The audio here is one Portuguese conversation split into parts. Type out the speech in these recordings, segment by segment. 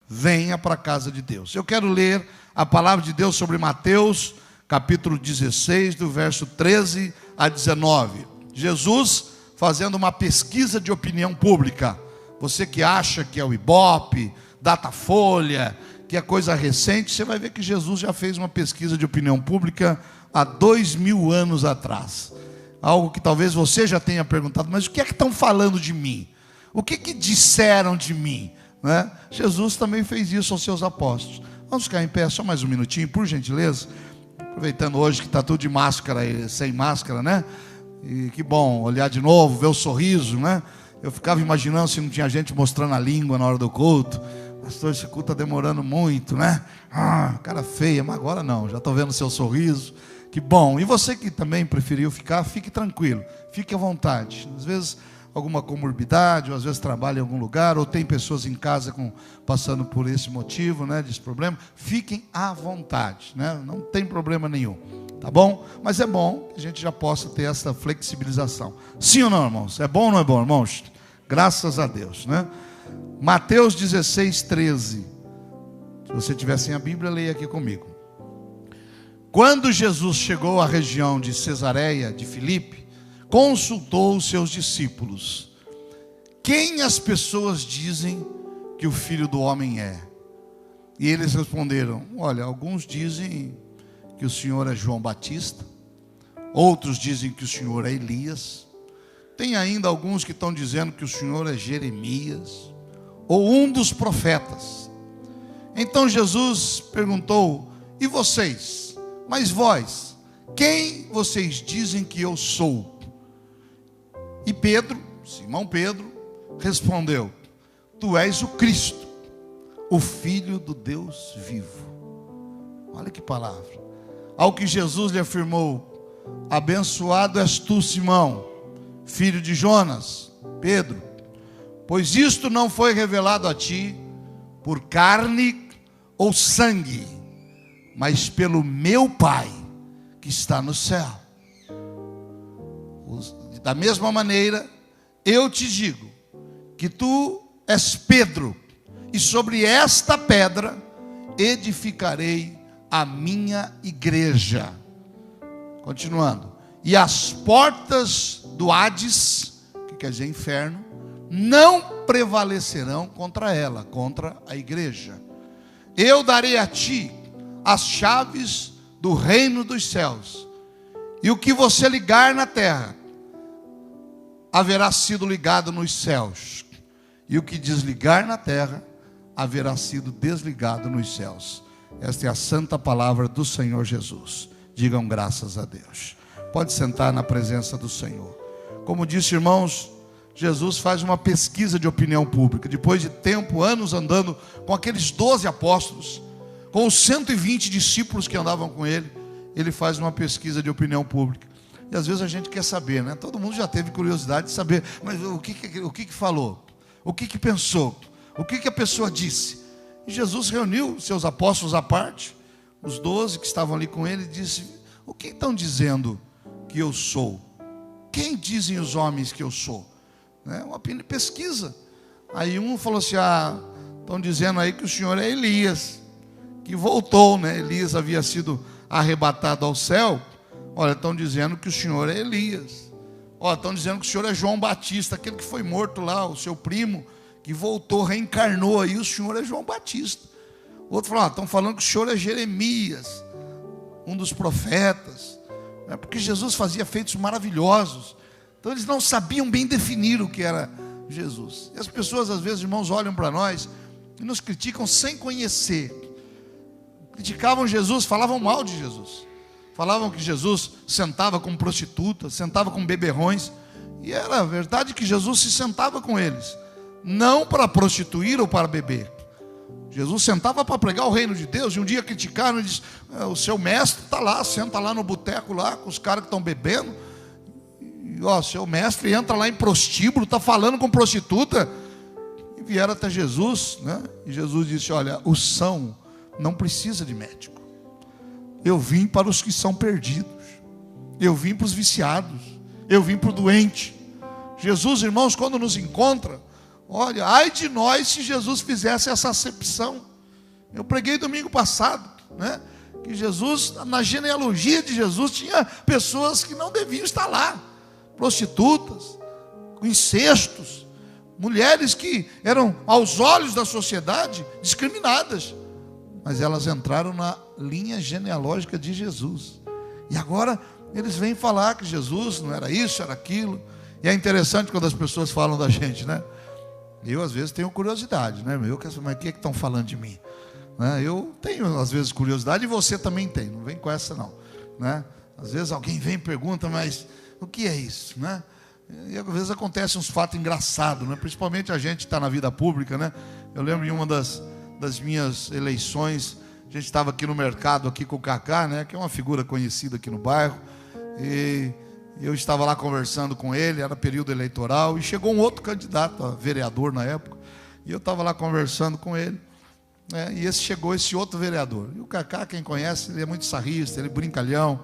venha para a casa de Deus. Eu quero ler a palavra de Deus sobre Mateus, capítulo 16, do verso 13 a 19. Jesus fazendo uma pesquisa de opinião pública. Você que acha que é o Ibope, Datafolha, que é coisa recente, você vai ver que Jesus já fez uma pesquisa de opinião pública há 2000 anos atrás. Algo que talvez você já tenha perguntado, mas o que é que estão falando de mim? O que disseram de mim? Né? Jesus também fez isso aos seus apóstolos. Vamos ficar em pé só mais um minutinho, por gentileza. Aproveitando hoje que está tudo de máscara, sem máscara, né? E que bom olhar de novo, ver o sorriso, né? Eu ficava imaginando se não tinha gente mostrando a língua na hora do culto. Pastor, esse culto está demorando muito, né? Cara feia, mas agora não, já estou vendo o seu sorriso. Que bom. E você que também preferiu ficar, fique tranquilo, fique à vontade. Às vezes alguma comorbidade, ou às vezes trabalha em algum lugar, ou tem pessoas em casa passando por esse motivo, né, desse problema. Fiquem à vontade, né? Não tem problema nenhum, tá bom? Mas é bom que a gente já possa ter essa flexibilização. Sim ou não, irmãos? É bom ou não é bom, irmãos? Graças a Deus, né? Mateus 16, 13. Se você tiver sem a Bíblia, leia aqui comigo. Quando Jesus chegou à região de Cesareia de Filipe, consultou os seus discípulos: quem as pessoas dizem que o Filho do Homem é? E eles responderam: olha, alguns dizem que o Senhor é João Batista, outros dizem que o Senhor é Elias, tem ainda alguns que estão dizendo que o Senhor é Jeremias, ou um dos profetas. Então Jesus perguntou: e vocês? Mas vós, quem vocês dizem que eu sou? E Pedro, Simão Pedro, respondeu: tu és o Cristo, o Filho do Deus vivo. Olha que palavra. Ao que Jesus lhe afirmou: abençoado és tu, Simão, filho de Jonas, Pedro, pois isto não foi revelado a ti por carne ou sangue, mas pelo meu Pai que está no céu. Da mesma maneira, eu te digo que tu és Pedro, e sobre esta pedra edificarei a minha igreja. Continuando. E as portas do Hades, que quer dizer inferno, não prevalecerão contra ela, contra a igreja. Eu darei a ti as chaves do reino dos céus, e o que você ligar na terra haverá sido ligado nos céus, e o que desligar na terra haverá sido desligado nos céus. Esta é a santa palavra do Senhor Jesus. Digam graças a Deus. Pode sentar na presença do Senhor. Como disse, irmãos, Jesus faz uma pesquisa de opinião pública. Depois de tempo, anos andando com aqueles 12 apóstolos, com os 120 discípulos que andavam com ele, ele faz uma pesquisa de opinião pública. E às vezes a gente quer saber, né? Todo mundo já teve curiosidade de saber, mas o que falou? O que pensou? O que a pessoa disse? E Jesus reuniu seus apóstolos à parte, os 12 que estavam ali com ele, e disse: o que estão dizendo que eu sou? Quem dizem os homens que eu sou? Né? Uma pesquisa. Aí um falou assim: estão dizendo aí que o Senhor é Elias, que voltou, né? Elias havia sido arrebatado ao céu. Olha, estão dizendo que o Senhor é Elias. Olha, estão dizendo que o Senhor é João Batista, aquele que foi morto lá, o seu primo, que voltou, reencarnou aí, o Senhor é João Batista. Outro falou: estão falando que o Senhor é Jeremias, um dos profetas. É porque Jesus fazia feitos maravilhosos. Então eles não sabiam bem definir o que era Jesus. E as pessoas às vezes, irmãos, olham para nós e nos criticam sem conhecer. Criticavam Jesus, falavam mal de Jesus. Falavam que Jesus sentava com prostitutas, sentava com beberrões. E era verdade que Jesus se sentava com eles, não para prostituir ou para beber. Jesus sentava para pregar o reino de Deus. E um dia criticaram e disse: o seu mestre está lá, senta lá no boteco lá com os caras que estão bebendo. E seu mestre entra lá em prostíbulo, está falando com prostituta. E vieram até Jesus, né? E Jesus disse: olha, o são não precisa de médico. Eu vim para os que são perdidos. Eu vim para os viciados. Eu vim para o doente. Jesus, irmãos, quando nos encontra, Olha, ai de nós se Jesus fizesse essa acepção. Eu preguei domingo passado, né? Que Jesus, na genealogia de Jesus, tinha pessoas que não deviam estar lá. Prostitutas, incestos, mulheres que eram, aos olhos da sociedade, discriminadas. Mas elas entraram na linha genealógica de Jesus. E agora eles vêm falar que Jesus não era isso, era aquilo. E é interessante quando as pessoas falam da gente, né? Eu às vezes tenho curiosidade, né? Mas o que estão falando de mim? Né? Eu tenho às vezes curiosidade e você também tem. Não vem com essa não, né? Às vezes alguém vem e pergunta, mas o que é isso, né? E às vezes acontecem uns fatos engraçados, né? Principalmente a gente está na vida pública, né? Eu lembro em uma das minhas eleições, a gente estava aqui no mercado aqui com o Cacá, né? Que é uma figura conhecida aqui no bairro. E eu estava lá conversando com ele, era período eleitoral, e chegou um outro candidato a vereador na época, e eu estava lá conversando com ele, né, e chegou esse outro vereador. E o Cacá, quem conhece, ele é muito sarrista, ele é brincalhão,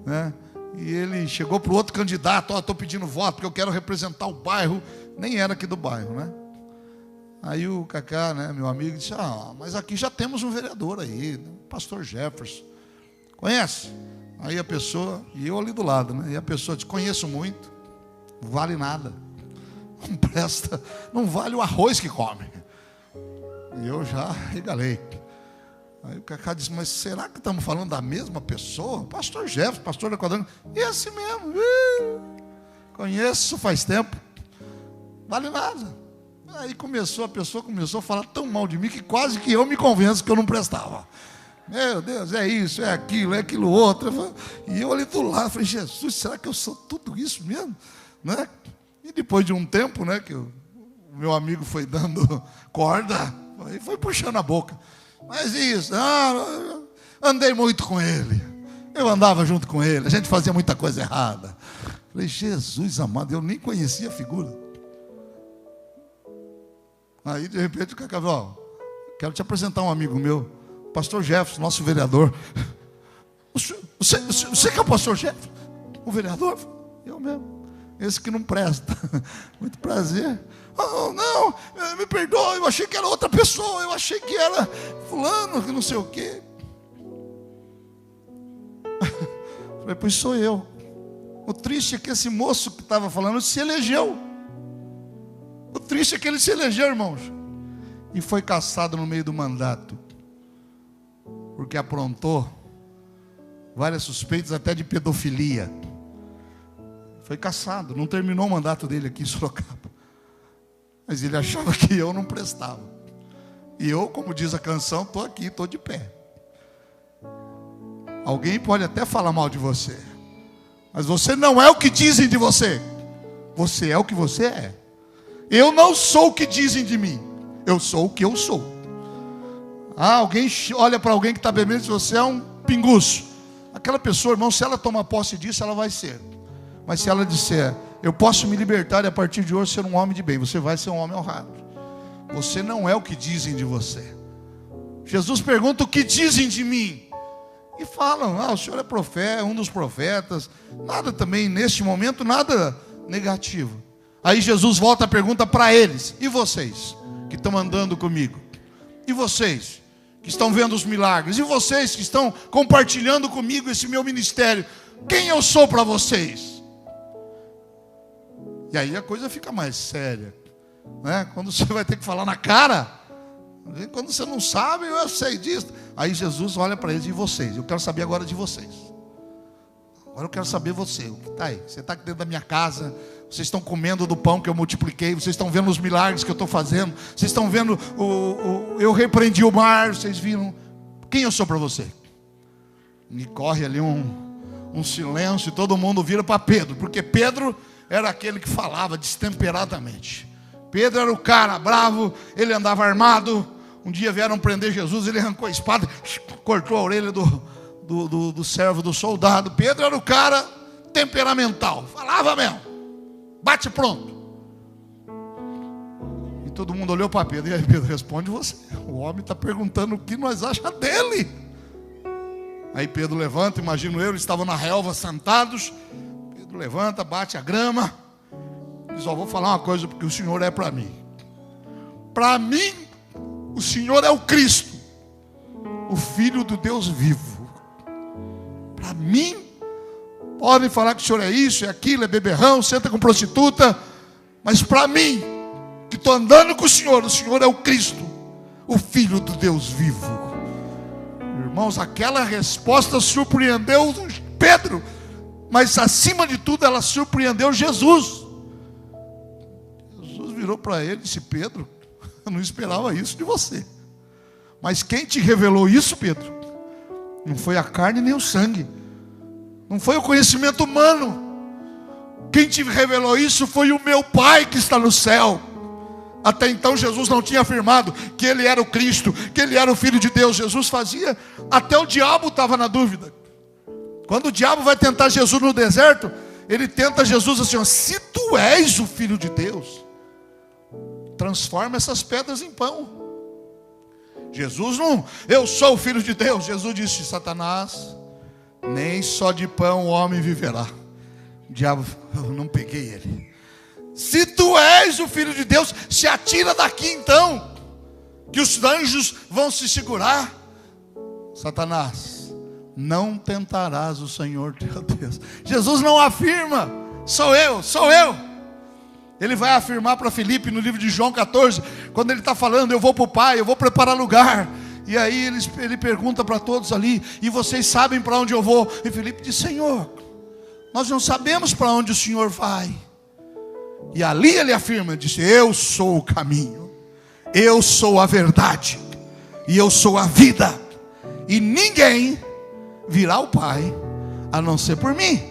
né? E ele chegou para o outro candidato: ó, estou pedindo voto porque eu quero representar o bairro. Nem era aqui do bairro, né? Aí o Cacá, né, meu amigo, disse: ah, mas aqui já temos um vereador aí, né, o pastor Jefferson. Conhece? Aí a pessoa, e eu ali do lado, né? E a pessoa disse: conheço muito, não vale nada, não presta, não vale o arroz que come. E eu já regalei. Aí o Cacá disse: mas será que estamos falando da mesma pessoa? Pastor Jefferson, pastor da Quadranha. Esse mesmo, conheço faz tempo, vale nada. Aí a pessoa começou a falar tão mal de mim que quase que eu me convenço que eu não prestava. Meu Deus, é isso, é aquilo outro. E eu ali do lado, falei: Jesus, será que eu sou tudo isso mesmo? Né? E depois de um tempo, né, que o meu amigo foi dando corda, aí foi puxando a boca. Mas isso, andei muito com ele, eu andava junto com ele, a gente fazia muita coisa errada. Falei: Jesus amado, eu nem conhecia a figura. Aí de repente o Cacá falou: quero te apresentar um amigo meu, pastor Jefferson, nosso vereador. Você que é o pastor Jefferson? O vereador? Eu mesmo. Esse que não presta. Muito prazer. Oh, não, me perdoe, eu achei que era outra pessoa, eu achei que era fulano, que não sei o quê. Falei: pois sou eu. O triste é que esse moço que estava falando se elegeu. O triste é que ele se elegeu, irmãos, e foi caçado no meio do mandato, porque aprontou várias suspeitas até de pedofilia. Foi caçado, não terminou o mandato dele aqui em Sorocaba. Mas ele achava que eu não prestava. E eu, como diz a canção, estou aqui, estou de pé. Alguém pode até falar mal de você, mas você não é o que dizem de você. Você é o que você é. Eu não sou o que dizem de mim, eu sou o que eu sou. Alguém olha para alguém que está bebendo e diz: você é um pinguço. Aquela pessoa, irmão, se ela tomar posse disso, ela vai ser. Mas se ela disser: eu posso me libertar e a partir de hoje ser um homem de bem, você vai ser um homem honrado. Você não é o que dizem de você. Jesus pergunta: o que dizem de mim? E falam: o senhor é profeta, um dos profetas. Nada também, neste momento, nada negativo. Aí Jesus volta a pergunta para eles: e vocês que estão andando comigo? E vocês que estão vendo os milagres? E vocês que estão compartilhando comigo esse meu ministério? Quem eu sou para vocês? E aí a coisa fica mais séria, né? Quando você vai ter que falar na cara, quando você não sabe: eu sei disso. Aí Jesus olha para eles: e vocês? Eu quero saber agora de vocês. Agora eu quero saber você, o que está aí? Você está aqui dentro da minha casa, vocês estão comendo do pão que eu multipliquei, vocês estão vendo os milagres que eu estou fazendo, vocês estão vendo, eu repreendi o mar, vocês viram? Quem eu sou para você? E corre ali um silêncio, e todo mundo vira para Pedro, porque Pedro era aquele que falava destemperadamente. Pedro era o cara bravo, ele andava armado. Um dia vieram prender Jesus, ele arrancou a espada, cortou a orelha do servo do soldado. Pedro era o cara temperamental, falava mesmo, bate pronto. E todo mundo olhou para Pedro: e aí, Pedro, responde você. O homem está perguntando o que nós achamos dele. Aí Pedro levanta, imagino eu, eles estavam na relva sentados. Pedro levanta, bate a grama, diz: vou falar uma coisa, porque o Senhor é para mim. Para mim, o Senhor é o Cristo, o Filho do Deus vivo. Para mim, podem falar que o Senhor é isso, é aquilo, é beberrão, senta com prostituta, mas para mim, que estou andando com o Senhor é o Cristo, o Filho do Deus vivo. Irmãos, aquela resposta surpreendeu Pedro, mas acima de tudo ela surpreendeu Jesus. Jesus virou para ele e disse: Pedro, eu não esperava isso de você. Mas quem te revelou isso, Pedro? Não foi a carne nem o sangue, não foi o conhecimento humano. Quem te revelou isso foi o meu Pai que está no céu. Até então Jesus não tinha afirmado que Ele era o Cristo, que Ele era o Filho de Deus. Jesus fazia, até o diabo estava na dúvida. Quando o diabo vai tentar Jesus no deserto, ele tenta Jesus assim: ó, se tu és o Filho de Deus, transforma essas pedras em pão. Jesus não, eu sou o Filho de Deus. Jesus disse: Satanás, nem só de pão o homem viverá. O diabo, eu não peguei ele. Se tu és o Filho de Deus, se atira daqui então, que os anjos vão se segurar. Satanás, não tentarás o Senhor teu Deus. Jesus não afirma: sou eu. Ele vai afirmar para Filipe no livro de João 14, quando ele está falando: eu vou para o Pai, eu vou preparar lugar. E aí ele pergunta para todos ali: e vocês sabem para onde eu vou? E Filipe diz: Senhor, nós não sabemos para onde o Senhor vai. E ali ele afirma, disse: eu sou o caminho, eu sou a verdade, e eu sou a vida, e ninguém virá ao Pai a não ser por mim.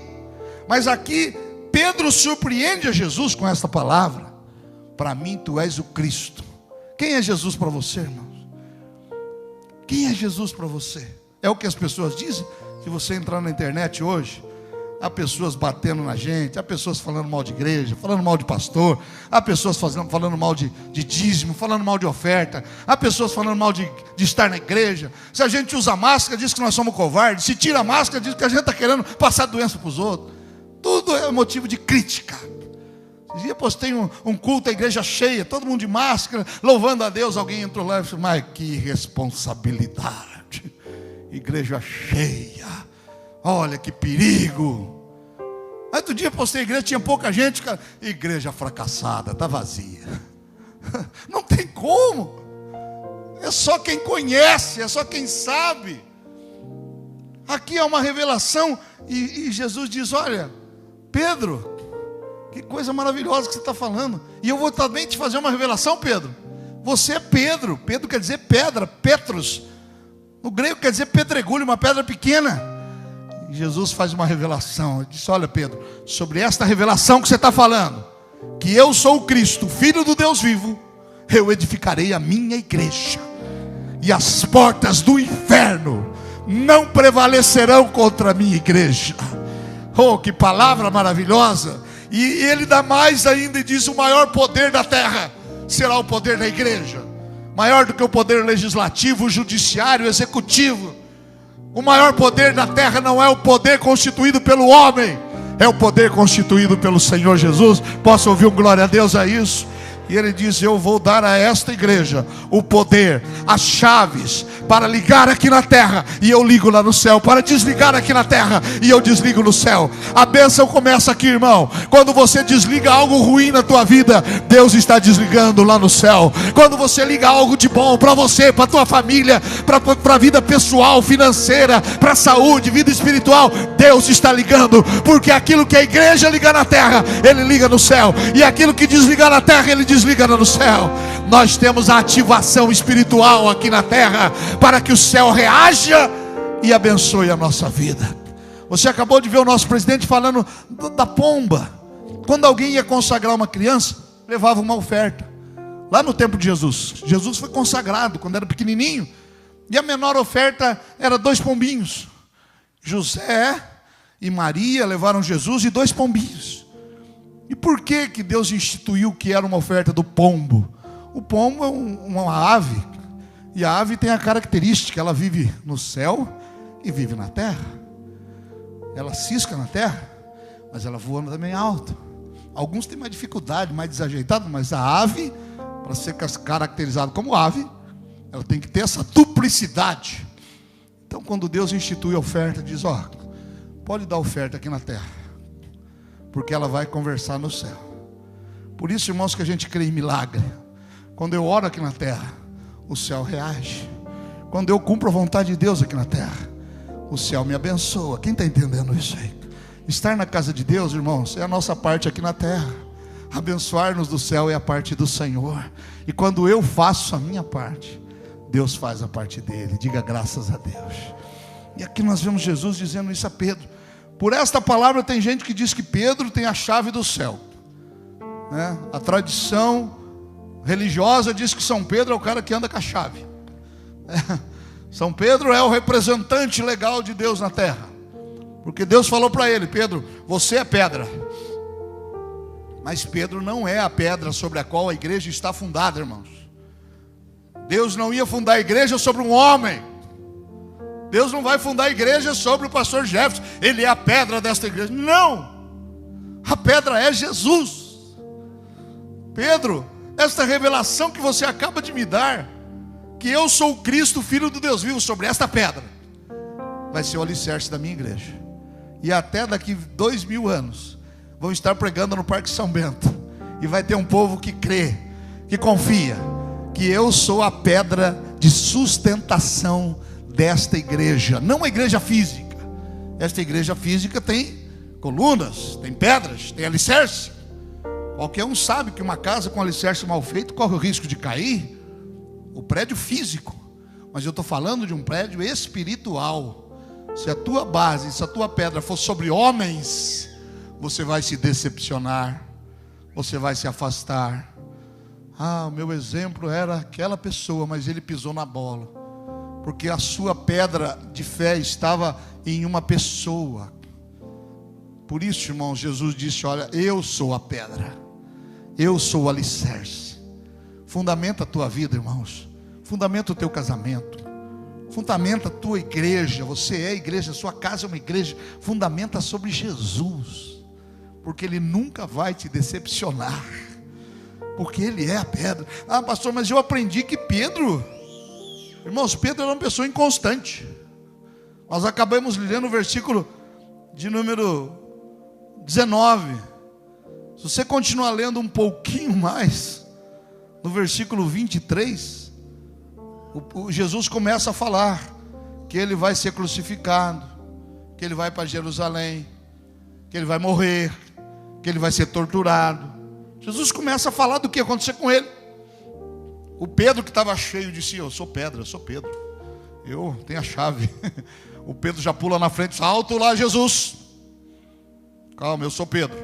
Mas aqui Pedro surpreende a Jesus com esta palavra: para mim tu és o Cristo. Quem é Jesus para você, irmãos? Quem é Jesus para você? É o que as pessoas dizem? Se você entrar na internet hoje, há pessoas batendo na gente, há pessoas falando mal de igreja, falando mal de pastor, há pessoas falando mal de dízimo, falando mal de oferta, há pessoas falando mal de estar na igreja. Se a gente usa máscara, diz que nós somos covardes. Se tira a máscara, diz que a gente está querendo passar doença para os outros. Tudo é motivo de crítica. Esse dia postei um culto, a igreja cheia, todo mundo de máscara, louvando a Deus. Alguém entrou lá e disse: mas que responsabilidade, igreja cheia, olha que perigo. Aí outro dia postei a igreja, tinha pouca gente, cara, igreja fracassada, está vazia. Não tem como. É só quem conhece, é só quem sabe. Aqui é uma revelação, e Jesus diz: olha, Pedro, que coisa maravilhosa que você está falando. E eu vou também te fazer uma revelação, Pedro. Você é Pedro. Pedro quer dizer pedra, Petros. No grego quer dizer pedregulho, uma pedra pequena. E Jesus faz uma revelação. Ele disse: olha, Pedro, sobre esta revelação que você está falando, que eu sou o Cristo, Filho do Deus vivo, eu edificarei a minha igreja, e as portas do inferno não prevalecerão contra a minha igreja. Oh, que palavra maravilhosa. E ele dá mais ainda e diz: o maior poder da terra será o poder da igreja. Maior do que o poder legislativo, judiciário, executivo. O maior poder da terra não é o poder constituído pelo homem, é o poder constituído pelo Senhor Jesus. Posso ouvir um glória a Deus a isso? E ele diz: eu vou dar a esta igreja o poder, as chaves para ligar aqui na terra, e eu ligo lá no céu, para desligar aqui na terra, e eu desligo no céu. A bênção começa aqui, irmão. Quando você desliga algo ruim na tua vida, Deus está desligando lá no céu. Quando você liga algo de bom para você, para a tua família, para a vida pessoal, financeira, para a saúde, vida espiritual, Deus está ligando. Porque aquilo que a igreja liga na terra, Ele liga no céu, e aquilo que desligar na terra, Ele desliga no céu. Nós temos a ativação espiritual aqui na terra, para que o céu reaja e abençoe a nossa vida. Você acabou de ver o nosso presidente falando da pomba. Quando alguém ia consagrar uma criança, levava uma oferta. Lá no tempo de Jesus, Jesus foi consagrado quando era pequenininho, e a menor oferta era 2 pombinhos. José e Maria levaram Jesus e 2 pombinhos. E por que Deus instituiu que era uma oferta do pombo? O pombo é uma ave, e a ave tem a característica: ela vive no céu e vive na terra. Ela cisca na terra, mas ela voa também alto. Alguns têm mais dificuldade, mais desajeitado, mas a ave para ser caracterizado como ave, ela tem que ter essa duplicidade. Então, quando Deus institui a oferta, diz: ó, pode dar oferta aqui na terra, porque ela vai conversar no céu. Por isso, irmãos, que a gente crê em milagre. Quando eu oro aqui na terra, o céu reage. Quando eu cumpro a vontade de Deus aqui na terra, o céu me abençoa. Quem está entendendo isso aí? Estar na casa de Deus, irmãos, é a nossa parte aqui na terra. Abençoar-nos do céu é a parte do Senhor. E quando eu faço a minha parte, Deus faz a parte dele. Diga graças a Deus. E aqui nós vemos Jesus dizendo isso a Pedro. Por esta palavra tem gente que diz que Pedro tem a chave do céu, né? A tradição religiosa diz que São Pedro é o cara que anda com a chave. São Pedro é o representante legal de Deus na terra, porque Deus falou para ele: Pedro, você é pedra. Mas Pedro não é a pedra sobre a qual a igreja está fundada, irmãos. Deus não ia fundar a igreja sobre um homem. Deus não vai fundar a igreja sobre o pastor Jefferson. Ele é a pedra desta igreja. Não, a pedra é Jesus. Pedro, esta revelação que você acaba de me dar, que eu sou o Cristo, Filho do Deus vivo, sobre esta pedra, vai ser o alicerce da minha igreja. E até daqui 2000 anos vão estar pregando no Parque São Bento, e vai ter um povo que crê, que confia, que eu sou a pedra de sustentação desta igreja. Não a igreja física. Esta igreja física tem colunas, tem pedras, tem alicerce. Qualquer um sabe que uma casa com alicerce mal feito corre o risco de cair. O prédio físico. Mas eu estou falando de um prédio espiritual. Se a tua base, se a tua pedra for sobre homens, você vai se decepcionar, você vai se afastar. Ah, o meu exemplo era aquela pessoa, mas ele pisou na bola, porque a sua pedra de fé estava em uma pessoa. Por isso, irmãos, Jesus disse: olha, eu sou a pedra, eu sou o alicerce. Fundamenta a tua vida, irmãos. Fundamenta o teu casamento. Fundamenta a tua igreja. Você é a igreja, a sua casa é uma igreja. Fundamenta sobre Jesus, porque Ele nunca vai te decepcionar, porque Ele é a pedra. Ah, pastor, mas eu aprendi que Pedro, irmãos, Pedro era uma pessoa inconstante. Nós acabamos lendo o versículo de número 19. Se você continuar lendo um pouquinho mais, no versículo 23, Jesus começa a falar que Ele vai ser crucificado, que Ele vai para Jerusalém, que Ele vai morrer, que Ele vai ser torturado. Jesus começa a falar do que ia acontecer com Ele. O Pedro, que estava cheio, disse: eu sou pedra, eu sou Pedro, eu tenho a chave. O Pedro já pula na frente: alto lá, Jesus, calma, eu sou Pedro,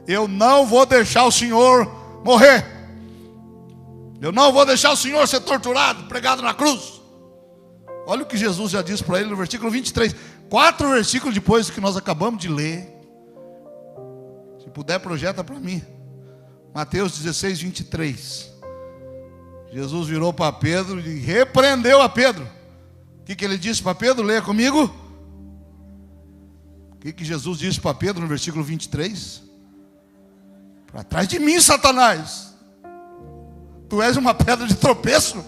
eu não vou deixar o Senhor morrer. Eu não vou deixar o Senhor ser torturado, pregado na cruz. Olha o que Jesus já disse para ele no versículo 23. 4 versículos depois do que nós acabamos de ler. Se puder, projeta para mim. Mateus 16, 23. Jesus virou para Pedro e repreendeu a Pedro. O que ele disse para Pedro? Leia comigo. O que Jesus disse para Pedro no versículo 23? Para trás de mim, Satanás, tu és uma pedra de tropeço.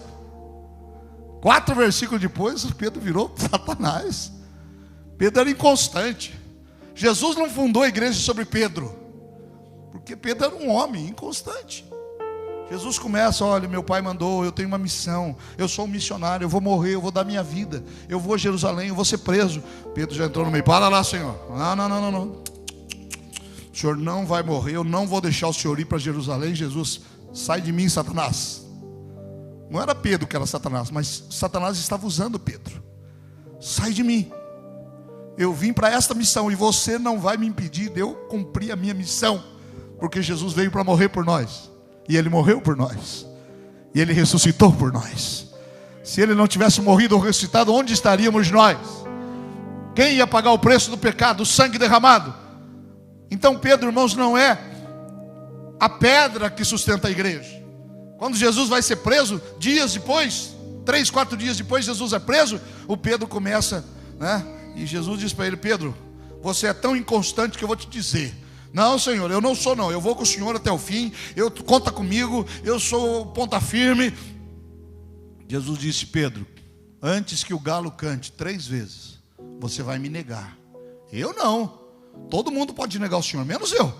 4 versículos depois, Pedro virou Satanás. Pedro era inconstante. Jesus não fundou a igreja sobre Pedro, porque Pedro era um homem inconstante. Jesus começa: olha, meu pai mandou, eu tenho uma missão, eu sou um missionário, eu vou morrer, eu vou dar minha vida, eu vou a Jerusalém, eu vou ser preso. Pedro já entrou no meio: para lá, Senhor. Não. O Senhor não vai morrer, eu não vou deixar o Senhor ir para Jerusalém. Jesus: sai de mim, Satanás. Não era Pedro que era Satanás, mas Satanás estava usando Pedro. Sai de mim, eu vim para esta missão e você não vai me impedir de eu cumprir a minha missão, porque Jesus veio para morrer por nós, e Ele morreu por nós, e Ele ressuscitou por nós. Se Ele não tivesse morrido ou ressuscitado, onde estaríamos nós? Quem ia pagar o preço do pecado, o sangue derramado? Então Pedro, irmãos, não é a pedra que sustenta a igreja. Quando Jesus vai ser preso, dias depois, 3, 4 dias depois, Jesus é preso. O Pedro começa, né? E Jesus diz para ele: Pedro, você é tão inconstante que eu vou te dizer, Não, Senhor, eu não sou não, eu vou com o Senhor até o fim, conta comigo, eu sou ponta firme. Jesus disse: Pedro, antes que o galo cante 3 vezes, você vai me negar. Eu não, todo mundo pode negar o Senhor, menos eu.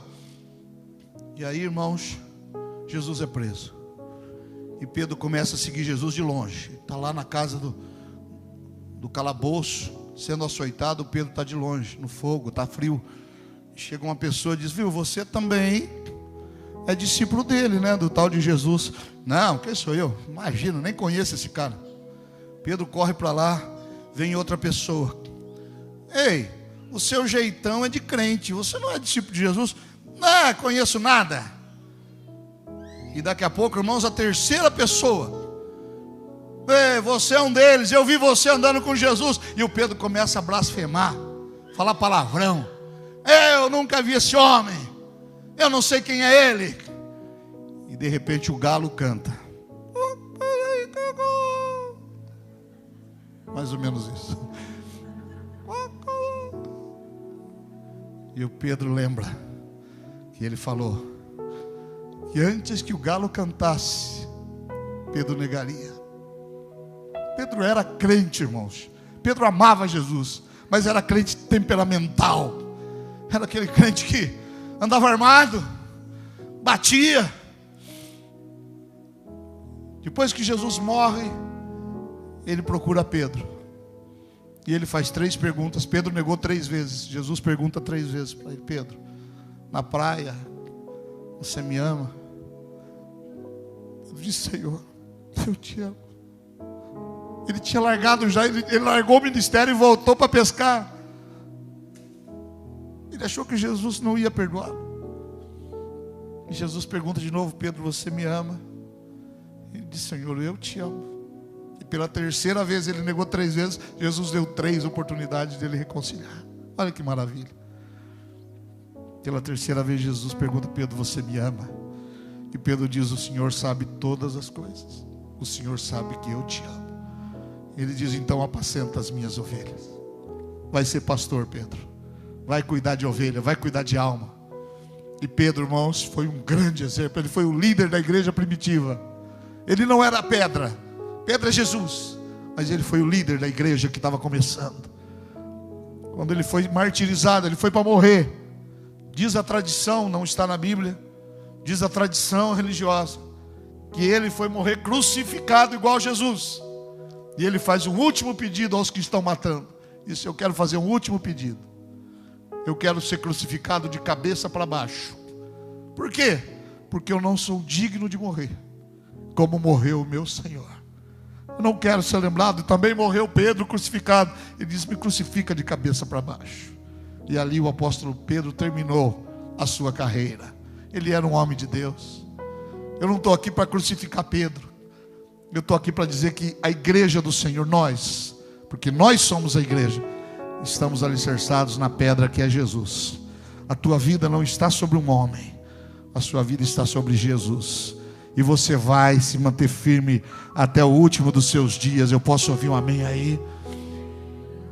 E aí, irmãos, Jesus é preso, e Pedro começa a seguir Jesus de longe. Está lá na casa do calabouço, sendo açoitado. Pedro está de longe, no fogo, está frio. Chega uma pessoa e diz: viu, você também é discípulo dele, né? Do tal de Jesus. Não, quem sou eu? Imagina, nem conheço esse cara. Pedro corre para lá, vem outra pessoa: ei, o seu jeitão é de crente, você não é discípulo de Jesus? Não, conheço nada. E daqui a pouco, irmãos, a terceira pessoa: ei, você é um deles, eu vi você andando com Jesus. E o Pedro começa a blasfemar, falar palavrão. Eu nunca vi esse homem, eu não sei quem é ele. E de repente o galo canta. Mais ou menos isso. E o Pedro lembra que ele falou que antes que o galo cantasse, Pedro negaria. Pedro era crente, irmãos. Pedro amava Jesus, mas era crente temperamental. Era aquele crente que andava armado, batia. Depois que Jesus morre, ele procura Pedro, e ele faz 3 perguntas. Pedro negou 3 vezes. Jesus pergunta 3 vezes para ele: Pedro, na praia, você me ama? Pedro disse: Senhor, eu te amo. Ele tinha largado já, ele largou o ministério e voltou para pescar. Ele achou que Jesus não ia perdoar. E Jesus pergunta de novo: Pedro, você me ama? Ele disse: Senhor, eu te amo. E pela 3ª vez, ele negou 3 vezes. Jesus deu 3 oportunidades dele reconciliar. Olha que maravilha. Pela 3ª vez, Jesus pergunta: Pedro, você me ama? E Pedro diz: o Senhor sabe todas as coisas, o Senhor sabe que eu te amo. Ele diz: então apacenta as minhas ovelhas. Vai ser pastor, Pedro. Vai cuidar de ovelha, vai cuidar de alma. E Pedro, irmãos, foi um grande exemplo. Ele foi o líder da igreja primitiva. Ele não era pedra, pedra é Jesus, mas ele foi o líder da igreja que estava começando. Quando ele foi martirizado, ele foi para morrer. Diz a tradição, não está na Bíblia, diz a tradição religiosa, que ele foi morrer crucificado igual a Jesus. E ele faz um último pedido aos que estão matando. Isso, eu quero fazer um último pedido. Eu quero ser crucificado de cabeça para baixo. Por quê? Porque eu não sou digno de morrer como morreu o meu Senhor. Eu não quero ser lembrado. Também morreu Pedro crucificado. Ele diz: me crucifica de cabeça para baixo. E ali o apóstolo Pedro terminou a sua carreira. Ele era um homem de Deus. Eu não estou aqui para crucificar Pedro. Eu estou aqui para dizer que a igreja do Senhor, nós, porque nós somos a igreja, estamos alicerçados na pedra que é Jesus. A tua vida não está sobre um homem, a sua vida está sobre Jesus. E você vai se manter firme até o último dos seus dias. Eu posso ouvir um amém aí?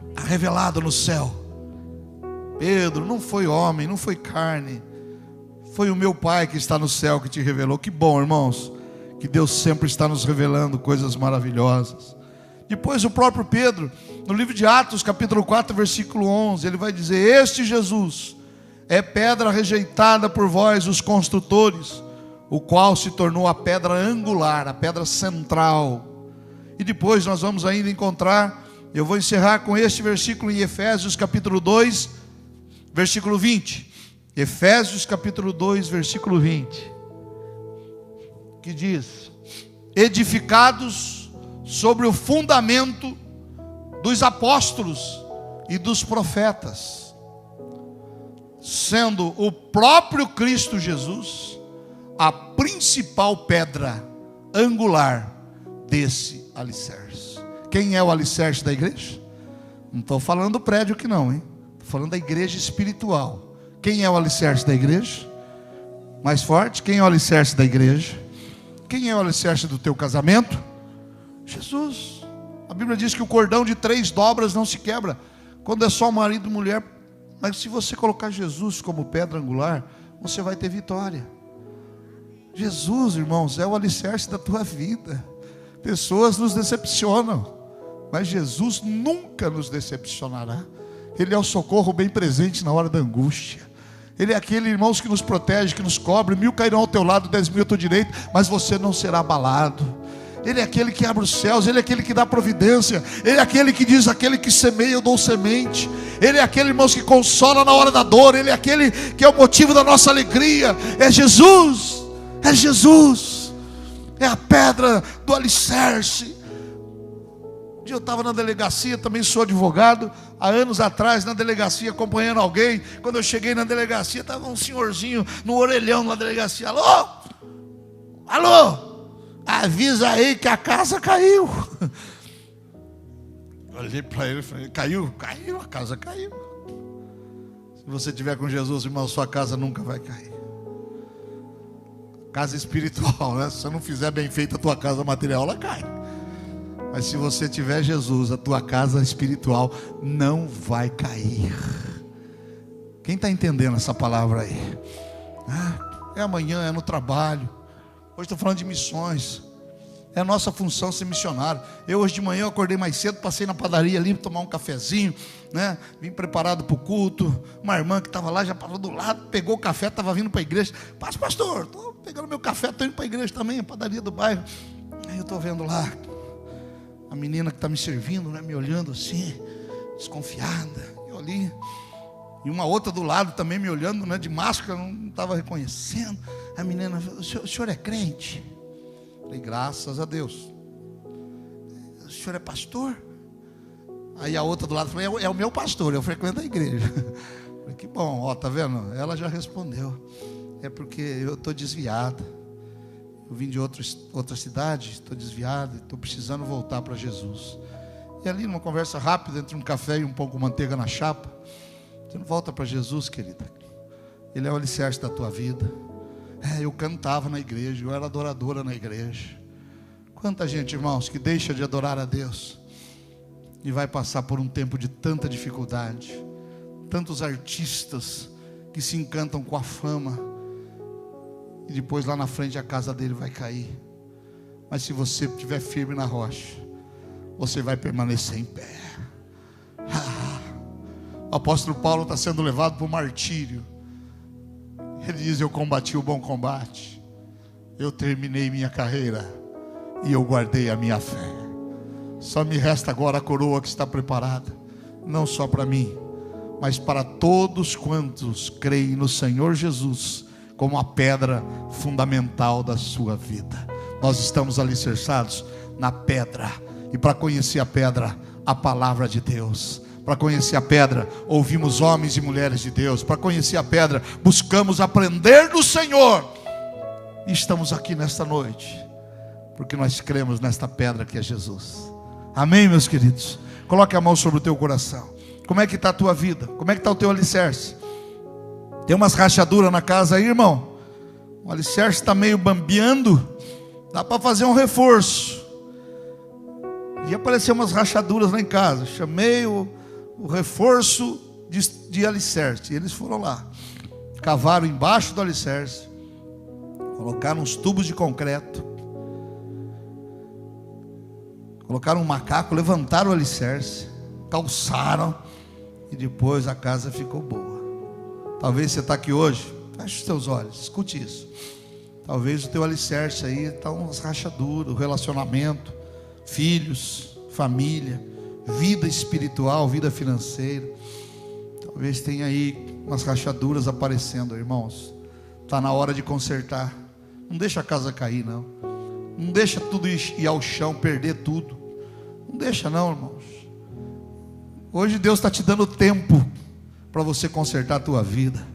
Está revelado no céu. Pedro, não foi homem, não foi carne, foi o meu Pai que está no céu que te revelou. Que bom, irmãos, que Deus sempre está nos revelando coisas maravilhosas. Depois o próprio Pedro, no livro de Atos, capítulo 4, versículo 11, ele vai dizer: este Jesus é pedra rejeitada por vós, os construtores, o qual se tornou a pedra angular, a pedra central. E depois nós vamos ainda encontrar, eu vou encerrar com este versículo em Efésios capítulo 2, versículo 20. Efésios capítulo 2, versículo 20, que diz: edificados sobre o fundamento dos apóstolos e dos profetas, sendo o próprio Cristo Jesus a principal pedra angular desse alicerce. Quem é o alicerce da igreja? Não estou falando do prédio aqui não, hein? Estou falando da igreja espiritual. Quem é o alicerce da igreja? Mais forte, quem é o alicerce da igreja? Quem é o alicerce do teu casamento? Jesus. A Bíblia diz que o cordão de 3 dobras não se quebra. Quando é só marido e mulher, Mas se você colocar Jesus como pedra angular, você vai ter vitória. Jesus, irmãos, é o alicerce da tua vida. Pessoas nos decepcionam, mas Jesus nunca nos decepcionará. Ele é o socorro bem presente na hora da angústia. Ele é aquele, irmãos, que nos protege, que nos cobre. 1000 cairão ao teu lado, 10.000 ao teu direito, mas você não será abalado. Ele é aquele que abre os céus, Ele é aquele que dá providência, Ele é aquele que diz: aquele que semeia eu dou semente. Ele é aquele, irmãos, que consola na hora da dor. Ele é aquele que é o motivo da nossa alegria. É Jesus, é Jesus, é a pedra do alicerce. Um dia eu estava na delegacia, também sou advogado, há anos atrás, na delegacia, acompanhando alguém. Quando eu cheguei na delegacia, estava um senhorzinho no orelhão na delegacia. Alô? Alô? Avisa aí que a casa caiu. Olhei para ele e falei: caiu? Caiu, a casa caiu. Se você estiver com Jesus, irmão, sua casa nunca vai cair. Casa espiritual, né? Se você não fizer bem feita a tua casa material, ela cai. Mas se você tiver Jesus, a tua casa espiritual não vai cair. Quem está entendendo essa palavra aí? É amanhã, é no trabalho. Hoje estou falando de missões. É a nossa função ser missionário. Eu hoje de manhã eu acordei mais cedo, passei na padaria ali para tomar um cafezinho, né? Vim preparado para o culto. Uma irmã que estava lá já parou do lado, pegou o café, estava vindo para a igreja. Pastor, estou pegando meu café, estou indo para a igreja também, a padaria do bairro. Aí eu estou vendo lá a menina que está me servindo, né? Me olhando assim, desconfiada. Eu ali. E uma outra do lado também me olhando, né? De máscara, não estava reconhecendo. A menina falou: o senhor é crente? Falei: graças a Deus. O senhor é pastor? Aí a outra do lado falou: é o meu pastor, eu frequento a igreja. Falei: que bom, ó, tá vendo? Ela já respondeu: é porque eu estou desviada. Eu vim de outra cidade, estou desviado, estou precisando voltar para Jesus. E ali numa conversa rápida, entre um café e um pão com manteiga na chapa: você não volta para Jesus, querida? Ele é o alicerce da tua vida. Eu cantava na igreja, eu era adoradora na igreja. Quanta gente, irmãos, que deixa de adorar a Deus e vai passar por um tempo de tanta dificuldade. Tantos artistas que se encantam com a fama e depois lá na frente a casa dele vai cair. Mas se você estiver firme na rocha, você vai permanecer em pé. O apóstolo Paulo está sendo levado para o martírio. Ele diz: eu combati o bom combate, eu terminei minha carreira e eu guardei a minha fé. Só me resta agora a coroa que está preparada, não só para mim, mas para todos quantos creem no Senhor Jesus como a pedra fundamental da sua vida. Nós estamos alicerçados na pedra, e para conhecer a pedra, a palavra de Deus. Para conhecer a pedra, ouvimos homens e mulheres de Deus. Para conhecer a pedra, buscamos aprender do Senhor. E estamos aqui nesta noite porque nós cremos nesta pedra que é Jesus. Amém, meus queridos? Coloque a mão sobre o teu coração. Como é que está a tua vida? Como é que está o teu alicerce? Tem umas rachaduras na casa aí, irmão? O alicerce está meio bambeando. Dá para fazer um reforço. E apareceu umas rachaduras lá em casa. Chamei o reforço de alicerce. Eles foram lá, cavaram embaixo do alicerce, colocaram uns tubos de concreto, colocaram um macaco, levantaram o alicerce, calçaram, e depois a casa ficou boa. Talvez você está aqui hoje, feche os teus olhos, escute isso. Talvez o teu alicerce aí está umas rachaduras, relacionamento, filhos, família, vida espiritual, vida financeira. Talvez tenha aí umas rachaduras aparecendo, irmãos. Está na hora de consertar. Não deixa a casa cair, não. Não deixa tudo ir ao chão, perder tudo. Não deixa não, irmãos. Hoje Deus está te dando tempo para você consertar a tua vida.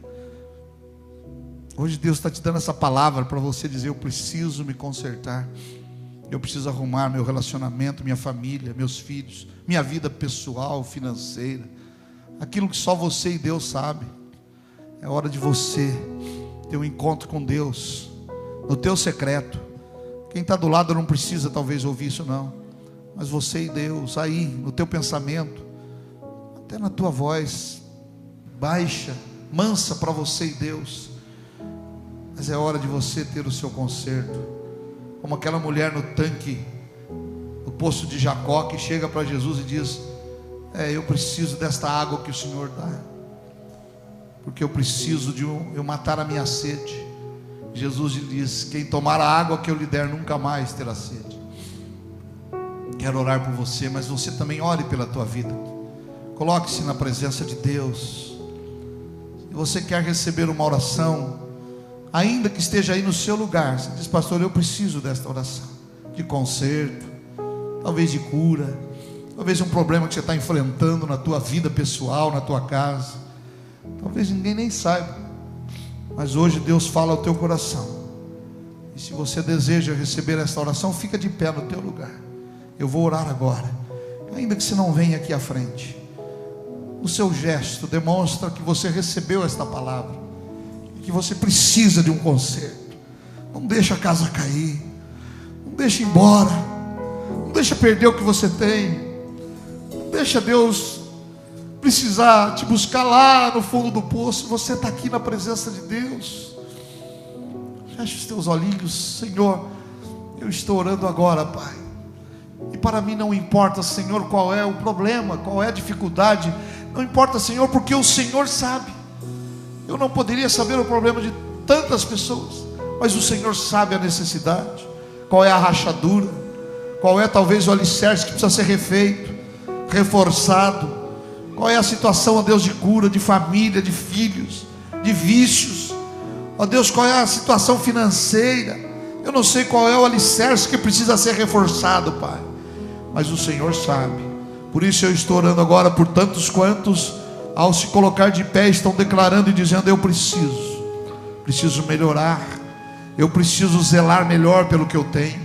Hoje Deus está te dando essa palavra para você dizer: eu preciso me consertar. Eu preciso arrumar meu relacionamento, minha família, meus filhos, minha vida pessoal, financeira. Aquilo que só você e Deus sabe. É hora de você ter um encontro com Deus, no teu secreto. Quem está do lado não precisa talvez ouvir isso não. Mas você e Deus, aí, no teu pensamento, até na tua voz. baixa, mansa para você e Deus. Mas é hora de você ter o seu conserto, como aquela mulher no tanque, no poço de Jacó, que chega para Jesus e diz: eu preciso desta água que o Senhor dá, porque eu preciso de eu matar a minha sede. Jesus lhe diz: quem tomar a água que eu lhe der nunca mais terá sede. Quero orar por você, mas você também ore pela tua vida. Coloque-se na presença de Deus. Se você quer receber uma oração, ainda que esteja aí no seu lugar, você diz: pastor, eu preciso desta oração, de conserto, talvez de cura, talvez um problema que você está enfrentando na tua vida pessoal, na tua casa, talvez ninguém nem saiba, mas hoje Deus fala ao teu coração. E se você deseja receber esta oração, fica de pé no teu lugar. Eu vou orar agora, ainda que você não venha aqui à frente. O seu gesto demonstra que você recebeu esta palavra, que você precisa de um conserto. Não deixa a casa cair, não deixa ir embora, não deixa perder o que você tem, não deixa Deus precisar te buscar lá no fundo do poço. Você está aqui na presença de Deus. Feche os teus olhinhos. Senhor, eu estou orando agora, Pai, e para mim não importa, Senhor, qual é o problema, qual é a dificuldade, não importa, Senhor, porque o Senhor sabe. Eu não poderia saber o problema de tantas pessoas, mas o Senhor sabe a necessidade, qual é a rachadura, qual é talvez o alicerce que precisa ser refeito, reforçado, qual é a situação, ó Deus, de cura, de família, de filhos, de vícios, ó Deus, qual é a situação financeira. Eu não sei qual é o alicerce que precisa ser reforçado, Pai, mas o Senhor sabe. Por isso eu estou orando agora por tantos quantos, ao se colocar de pé, estão declarando e dizendo: eu preciso melhorar, eu preciso zelar melhor pelo que eu tenho,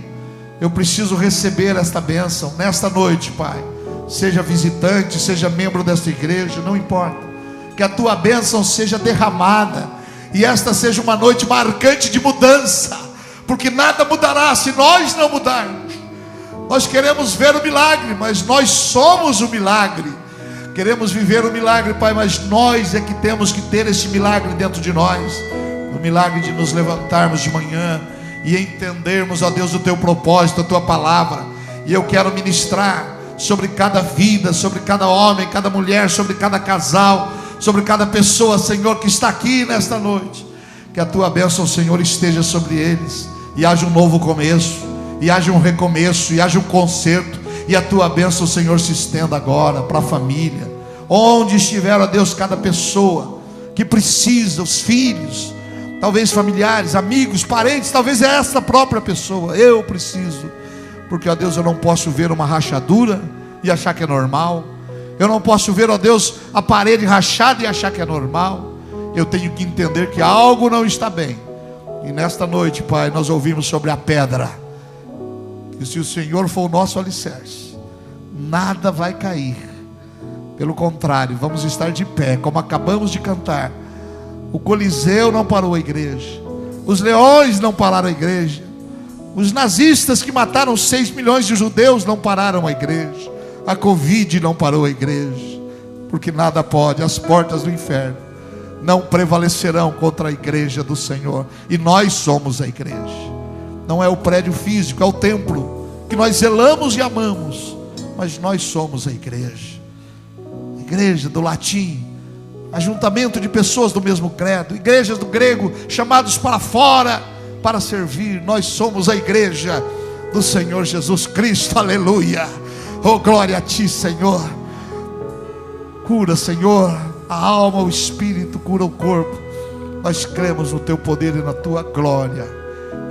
eu preciso receber esta bênção nesta noite, Pai. Seja visitante, seja membro desta igreja, não importa, que a tua bênção seja derramada, e esta seja uma noite marcante de mudança, porque nada mudará se nós não mudarmos. Nós queremos ver o milagre, mas nós somos o milagre. Queremos viver o milagre, Pai, mas nós é que temos que ter esse milagre dentro de nós. O milagre de nos levantarmos de manhã e entendermos, ó Deus, o teu propósito, a tua palavra. E eu quero ministrar sobre cada vida, sobre cada homem, cada mulher, sobre cada casal, sobre cada pessoa, Senhor, que está aqui nesta noite. Que a tua bênção, Senhor, esteja sobre eles, e haja um novo começo, e haja um recomeço, e haja um conserto, e a tua bênção, Senhor, se estenda agora para a família, onde estiver, ó Deus, cada pessoa que precisa, os filhos, talvez familiares, amigos, parentes, talvez é essa própria pessoa. Eu preciso, porque, ó Deus, eu não posso ver uma rachadura e achar que é normal. Eu não posso ver, ó Deus, a parede rachada e achar que é normal. Eu tenho que entender que algo não está bem. E nesta noite, Pai, nós ouvimos sobre a pedra, que se o Senhor for o nosso alicerce, nada vai cair. Pelo contrário, vamos estar de pé, como acabamos de cantar. O Coliseu não parou a igreja, os leões não pararam a igreja, os nazistas que mataram 6 milhões de judeus não pararam a igreja, a Covid não parou a igreja, porque nada pode, as portas do inferno não prevalecerão contra a igreja do Senhor. E nós somos a igreja. Não é o prédio físico, é o templo que nós zelamos e amamos, mas nós somos a igreja. Igreja do latim, ajuntamento de pessoas do mesmo credo. Igrejas do grego, chamados para fora para servir. Nós somos a igreja do Senhor Jesus Cristo. Aleluia. Oh, glória a ti, Senhor. Cura, Senhor, a alma, o espírito, cura o corpo. Nós cremos no teu poder e na tua glória,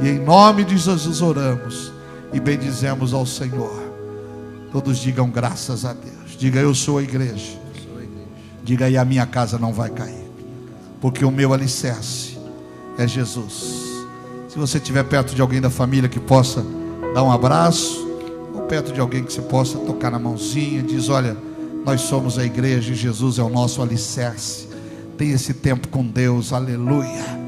e em nome de Jesus oramos e bendizemos ao Senhor. Todos digam graças a Deus. Diga: eu sou a igreja. Diga: e a minha casa não vai cair, porque o meu alicerce é Jesus. Se você estiver perto de alguém da família que possa dar um abraço, ou perto de alguém que você possa tocar na mãozinha, diz: olha, nós somos a igreja e Jesus é o nosso alicerce. Tem esse tempo com Deus, aleluia.